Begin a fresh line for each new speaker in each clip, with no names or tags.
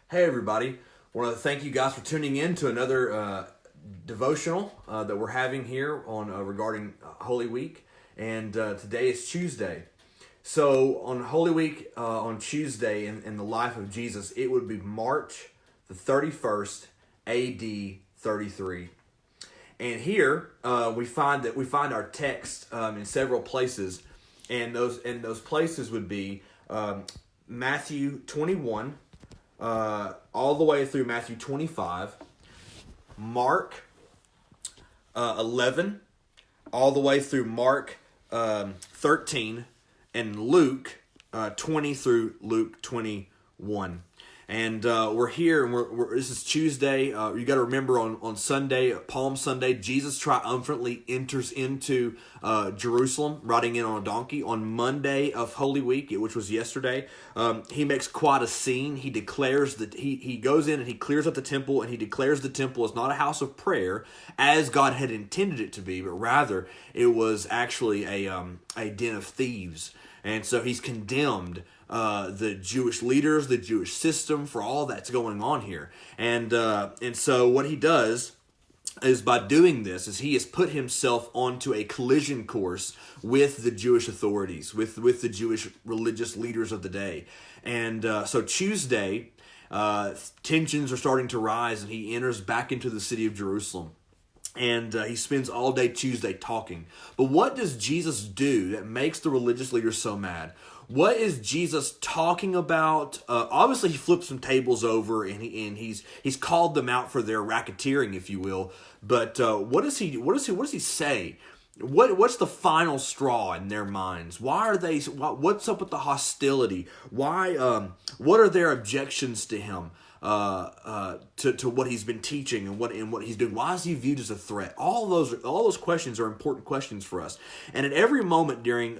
Hey everybody, I want to thank you guys for tuning in to another devotional that we're having here on regarding Holy Week, and today is Tuesday. So on Holy Week, on Tuesday in the life of Jesus, it would be March the 31st, AD 33. And here we find our text in several places, and those places would be Matthew 21. All the way through Matthew 25, Mark 11, all the way through Mark 13, and Luke 20 through Luke 21. And we're here, and this is Tuesday. You got to remember on Sunday, Palm Sunday, Jesus triumphantly enters into Jerusalem, riding in on a donkey. On Monday of Holy Week, which was yesterday, he makes quite a scene. He declares that he goes in and he clears up the temple, and he declares the temple is not a house of prayer as God had intended it to be, but rather it was actually a den of thieves. And so he's condemned the Jewish leaders, the Jewish system, for all that's going on here. And so what he does is, by doing this, is he has put himself onto a collision course with the Jewish authorities, with the Jewish religious leaders of the day. And so Tuesday, tensions are starting to rise, and he enters back into the city of Jerusalem. And he spends all day Tuesday talking. But what does Jesus do that makes the religious leaders so mad? What is Jesus talking about? Obviously, he flipped some tables over, and he's called them out for their racketeering, if you will. But what does he say? What's the final straw in their minds? Why are they? What's up with the hostility? Why? What are their objections to him? To what he's been teaching and what he's doing. Why is he viewed as a threat? All those questions are important questions for us. And at every moment during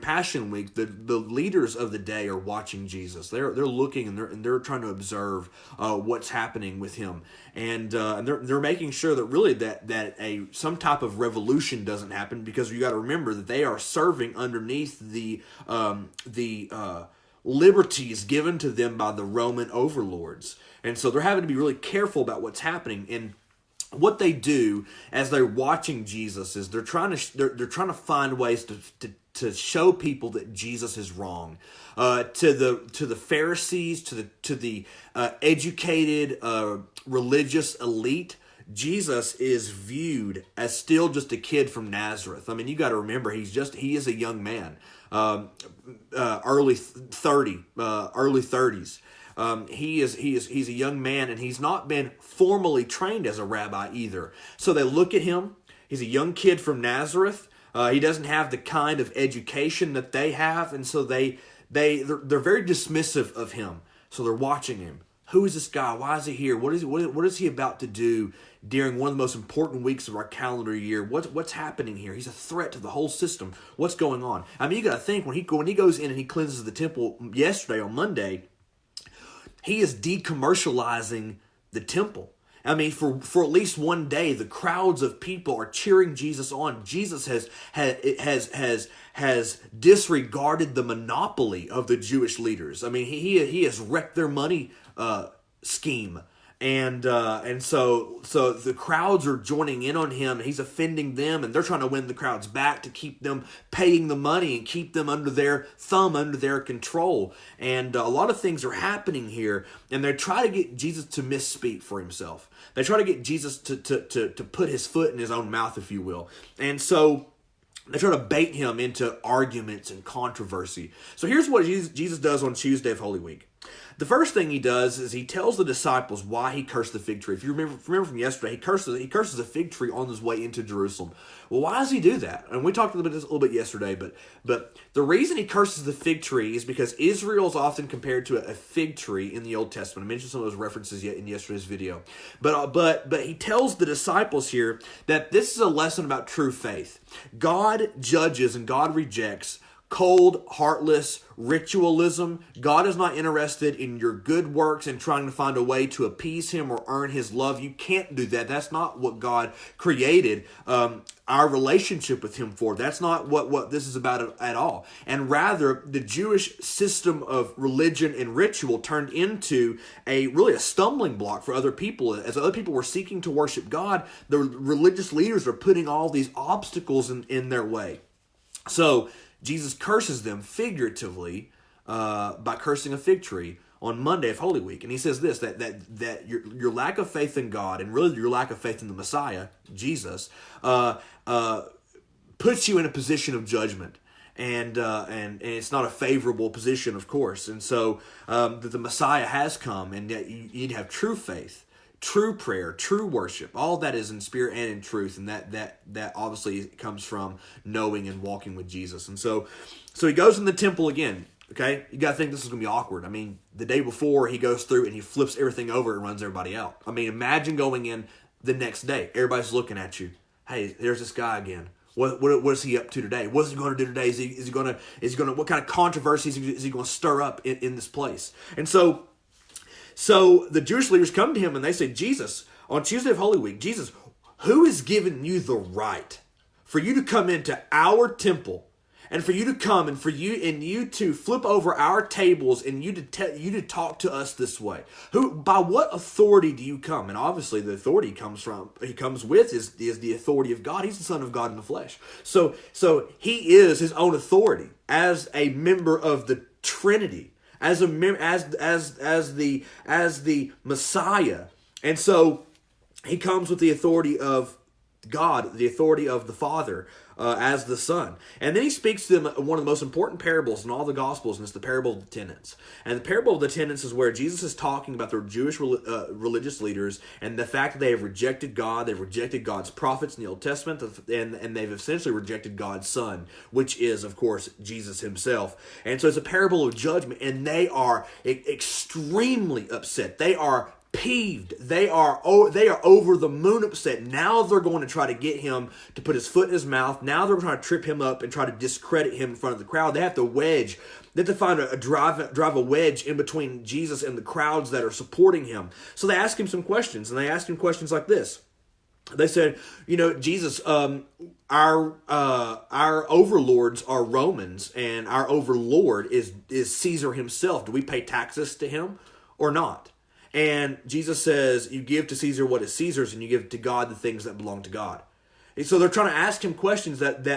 Passion Week, the leaders of the day are watching Jesus. They're looking, and they're trying to observe what's happening with him, and they're making sure that really that some type of revolution doesn't happen, because you got to remember that they are serving underneath the liberties given to them by the Roman overlords. And so they're having to be really careful about what's happening. And what they do as they're watching Jesus is they're trying to find ways to show people that Jesus is wrong. To the Pharisees, to the educated religious elite, Jesus is viewed as still just a kid from Nazareth. I mean, you got to remember, he is a young man, early 30s. He's a young man, and he's not been formally trained as a rabbi either. So they look at him. He's a young kid from Nazareth. He doesn't have the kind of education that they have, and so they're very dismissive of him. So they're watching him. Who is this guy? Why is he here? What is he about to do during one of the most important weeks of our calendar year? What's happening here? He's a threat to the whole system. What's going on? I mean, you got to think, when he goes in and he cleanses the temple yesterday on Monday, he is decommercializing the temple. I mean, for at least one day, the crowds of people are cheering Jesus on. Jesus has disregarded the monopoly of the Jewish leaders. I mean, he has wrecked their money scheme. And so the crowds are joining in on him, and he's offending them, and they're trying to win the crowds back to keep them paying the money and keep them under their thumb, under their control. And a lot of things are happening here, and they try to get Jesus to misspeak for himself. They try to get Jesus to put his foot in his own mouth, if you will. And so they try to bait him into arguments and controversy. So here's what Jesus does on Tuesday of Holy Week. The first thing he does is he tells the disciples why he cursed the fig tree. If you remember from yesterday, he curses a fig tree on his way into Jerusalem. Well, why does he do that? And we talked a little bit yesterday, but the reason he curses the fig tree is because Israel is often compared to a fig tree in the Old Testament. I mentioned some of those references in yesterday's video. But he tells the disciples here that this is a lesson about true faith. God judges and God rejects cold, heartless ritualism. God is not interested in your good works and trying to find a way to appease him or earn his love. You can't do that. That's not what God created our relationship with him for. That's not what this is about at all. And rather, the Jewish system of religion and ritual turned into really a stumbling block for other people. As other people were seeking to worship God, the religious leaders are putting all these obstacles in their way. So Jesus curses them figuratively by cursing a fig tree on Monday of Holy Week. And he says this, that your lack of faith in God, and really your lack of faith in the Messiah, Jesus, puts you in a position of judgment. And it's not a favorable position, of course. And so the Messiah has come, and that you need to have true faith, true prayer, true worship. All that is in spirit and in truth, and that obviously comes from knowing and walking with Jesus. And so he goes in the temple again. Okay, you got to think this is going to be awkward. I mean, the day before he goes through and he flips everything over and runs everybody out. I mean, imagine going in the next day. Everybody's looking at you. Hey, there's this guy again. What is he up to today? What's he going to do today? Is he going to what kind of controversies is he going to stir up in this place? And so the Jewish leaders come to him and they say, Jesus, on Tuesday of Holy Week, Jesus, who has given you the right for you to come into our temple and for you to come and for you to flip over our tables and you to talk to us this way? By what authority do you come? And obviously the authority he comes with is the authority of God. He's the Son of God in the flesh. So he is his own authority as a member of the Trinity, as the Messiah. And so he comes with the authority of God, the authority of the Father, as the Son. And then he speaks to them one of the most important parables in all the Gospels, and it's the parable of the tenants. And the parable of the tenants is where Jesus is talking about the Jewish religious leaders and the fact that they have rejected God, they've rejected God's prophets in the Old Testament, and they've essentially rejected God's Son, which is, of course, Jesus himself. And so it's a parable of judgment, and they are extremely upset. They are peeved. They are over the moon upset. Now they're going to try to get him to put his foot in his mouth. Now they're trying to trip him up and try to discredit him in front of the crowd. They have to find drive a wedge in between Jesus and the crowds that are supporting him. So they ask him some questions, and they ask him questions like this. They said, Jesus, our overlords are Romans, and our overlord is Caesar himself. Do we pay taxes to him or not? And Jesus says, you give to Caesar what is Caesar's, and you give to God the things that belong to God. And so they're trying to ask him questions that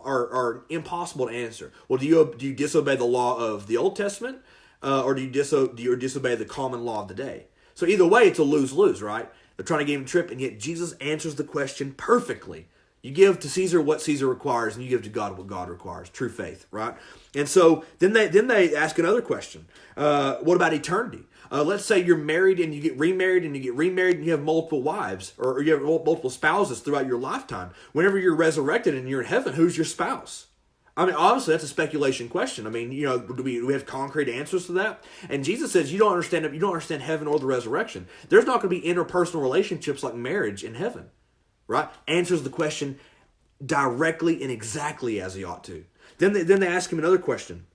are impossible to answer. Well, do you disobey the law of the Old Testament, or do you disobey the common law of the day? So either way, it's a lose-lose, right? They're trying to give him a trip, and yet Jesus answers the question perfectly. You give to Caesar what Caesar requires, and you give to God what God requires. True faith, right? And so then they ask another question. What about eternity? Let's say you're married and you get remarried and you have multiple wives or you have multiple spouses throughout your lifetime. Whenever you're resurrected and you're in heaven, who's your spouse? I mean, obviously that's a speculation question. I mean, do we have concrete answers to that? And Jesus says you don't understand heaven or the resurrection. There's not going to be interpersonal relationships like marriage in heaven, right? Answers the question directly and exactly as he ought to. Then they ask him another question.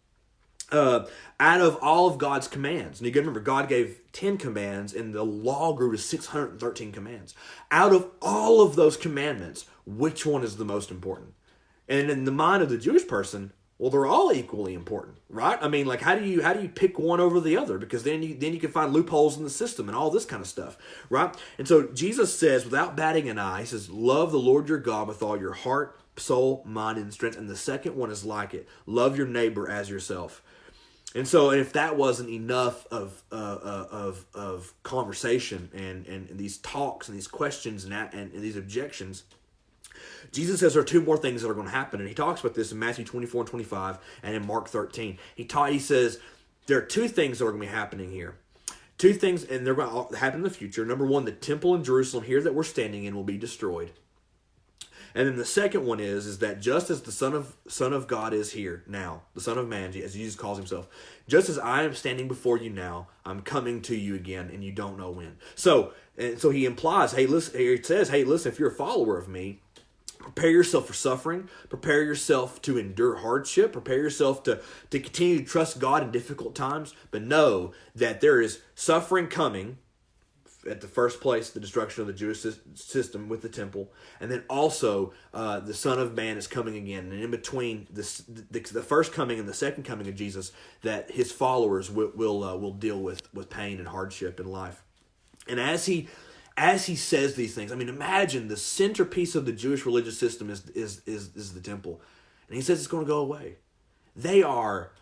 Out of all of God's commands, and you got to remember, God gave 10 commands, and the law grew to 613 commands. Out of all of those commandments, which one is the most important? And in the mind of the Jewish person, well, they're all equally important, right? I mean, like, how do you pick one over the other? Because then you can find loopholes in the system and all this kind of stuff, right? And so Jesus says, without batting an eye, he says, love the Lord your God with all your heart, soul, mind, and strength. And the second one is like it. Love your neighbor as yourself. And so if that wasn't enough of conversation and these talks and these questions and these objections, Jesus says there are two more things that are going to happen. And he talks about this in Matthew 24 and 25 and in Mark 13. He says there are two things that are going to be happening here. Two things, and they're going to happen in the future. Number one, the temple in Jerusalem here that we're standing in will be destroyed. And then the second one is that just as the Son of God is here now, the Son of Man, as Jesus calls himself, just as I am standing before you now, I'm coming to you again, and you don't know when. So he implies, hey, listen, it says, hey, listen, if you're a follower of me, Prepare yourself for suffering. Prepare yourself to endure hardship. Prepare yourself to continue to trust God in difficult times. But know that there is suffering coming. At the first place, the destruction of the Jewish system with the temple, and then also the Son of Man is coming again. And in between the first coming and the second coming of Jesus, that his followers will deal with pain and hardship in life. And as he says these things, I mean, imagine the centerpiece of the Jewish religious system is the temple, and he says it's going to go away. They are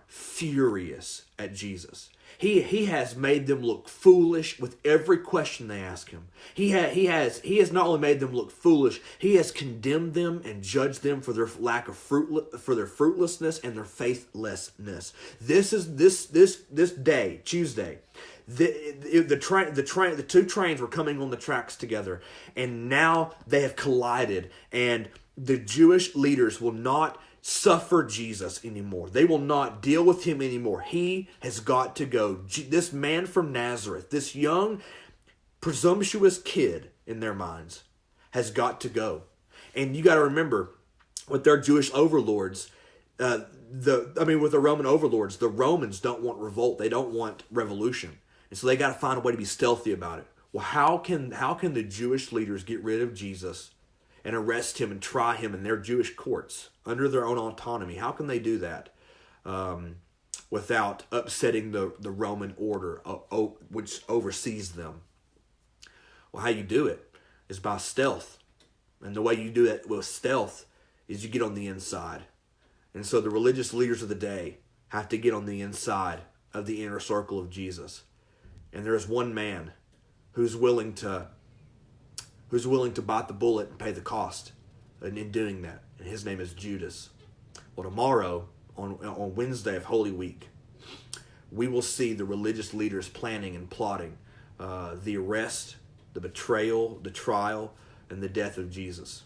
furious at Jesus. He has made them look foolish with every question they ask him. He has not only made them look foolish, he has condemned them and judged them for their lack of fruitlessness and their faithlessness. This day, Tuesday, the two trains were coming on the tracks together, and now they have collided, and the Jewish leaders will not suffer Jesus anymore. They will not deal with him anymore. He has got to go. This man from Nazareth, this young, presumptuous kid in their minds, has got to go. And you got to remember, with their Jewish overlords, with the Roman overlords, the Romans don't want revolt. They don't want revolution. And so they got to find a way to be stealthy about it. Well, how can the Jewish leaders get rid of Jesus and arrest him and try him in their Jewish courts under their own autonomy? How can they do that without upsetting the Roman order which oversees them? Well, how you do it is by stealth. And the way you do it with stealth is you get on the inside. And so the religious leaders of the day have to get on the inside of the inner circle of Jesus. And there is one man who's willing to bite the bullet and pay the cost in doing that. And his name is Judas. Well, tomorrow, on Wednesday of Holy Week, we will see the religious leaders planning and plotting the arrest, the betrayal, the trial, and the death of Jesus.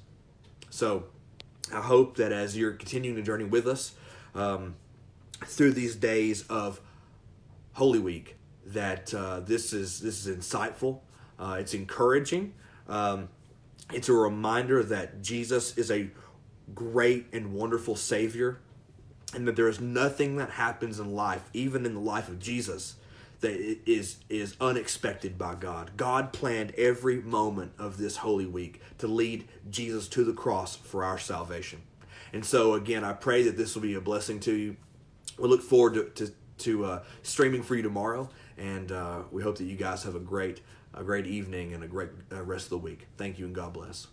So I hope that as you're continuing the journey with us through these days of Holy Week, that this is insightful. It's encouraging. It's a reminder that Jesus is a great and wonderful Savior, and that there is nothing that happens in life, even in the life of Jesus, that is unexpected by God. God planned every moment of this Holy Week to lead Jesus to the cross for our salvation. And so, again, I pray that this will be a blessing to you. We look forward to streaming for you tomorrow, and we hope that you guys have a great evening and a great rest of the week. Thank you, and God bless.